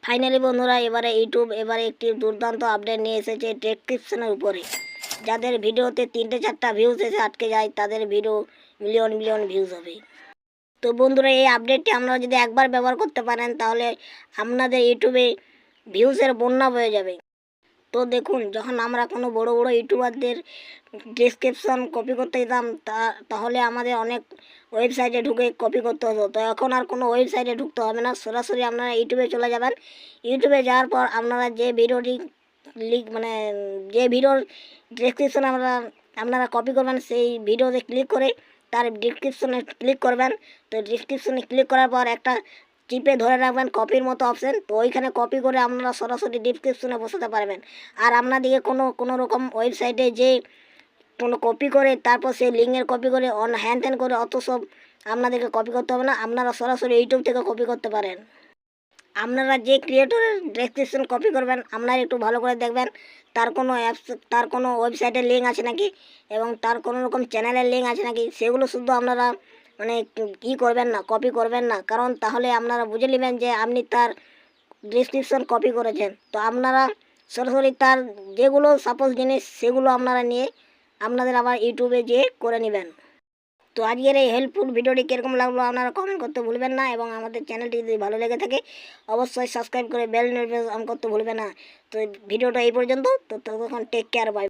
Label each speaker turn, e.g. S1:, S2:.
S1: Finally বন্ধুরা এবারে YouTube একটি দুর্দান্ত আপডেট নিয়ে এসেছে ডেসক্রিপশনের উপরে। যাদের ভিডিওতে 3-4টা ভিউজ এসে আটকে যায় তাদের ভিডিও মিলিয়ন মিলিয়ন ভিউজ হবে। তো বন্ধুরা এই আপডেটটি আপনারা যদি একবার ব্যবহার করতে পারেন তাহলে আপনাদের ইউটিউবে ভিউজের বন্যা বয়ে যাবে। তো দেখুন, যখন আমরা কোনো বড় বড় ইউটিউবারদের ডেসক্রিপশন কপি করতে যেতাম তাহলে আমাদের অনেক ওয়েবসাইটে ঢুকে কপি করতে হতো। তো এখন আর কোনো ওয়েবসাইটে ঢুকতে হবে না, সরাসরি আপনারা ইউটিউবে চলে যাবেন। ইউটিউবে যাওয়ার পর আপনারা যে ভিডিওটি যে ভিডিওর ডেসক্রিপশন আপনারা কপি করবেন সেই ভিডিওতে ক্লিক করে তার ডেসক্রিপশনে ক্লিক করবেন। তো ডেসক্রিপশনে ক্লিক করার পর একটা চিপে ধরে রাখবেন কপির মতো অপশান, তো ওইখানে কপি করে আপনারা সরাসরি ডেসক্রিপশনে বসাতে পারবেন। আর আপনাদিকে কোনো রকম ওয়েবসাইটে যে কোনো কপি করে তারপর সেই লিঙ্কের কপি করে হ্যান ত্যান করে অত সব আপনাদেরকে কপি করতে হবে না, আপনারা সরাসরি ইউটিউব থেকে কপি করতে পারেন। আপনারা যে ক্রিয়েটরের ডেসক্রিপশন কপি করবেন আপনারা একটু ভালো করে দেখবেন তার কোনো ওয়েবসাইটের লিঙ্ক আছে নাকি এবং তার কোনো রকম চ্যানেলের লিঙ্ক আছে নাকি, সেগুলো শুধু আপনারা কী করবেন না, কপি করবেন না। কারণ তাহলে আপনারা বুঝে নেবেন যে আপনি তার ডেসক্রিপশন কপি করেছেন। তো আপনারা সরাসরি তার যেগুলো সাপোজ জিনিস সেগুলো আপনারা নিয়ে আপনাদের আবার ইউটিউবে যেয়ে করে নেবেন। তো আজকের এই হেল্পফুল ভিডিওটি কীরকম লাগলো আপনারা কমেন্ট করতে ভুলবেন না, এবং আমাদের চ্যানেলটি যদি ভালো লেগে থাকে অবশ্যই সাবস্ক্রাইব করে বেল নোটিফিকেশন অন করতে ভুলবেন না। তো ভিডিওটা এই পর্যন্ত। তো ততক্ষণ টেক কেয়ার, বাই।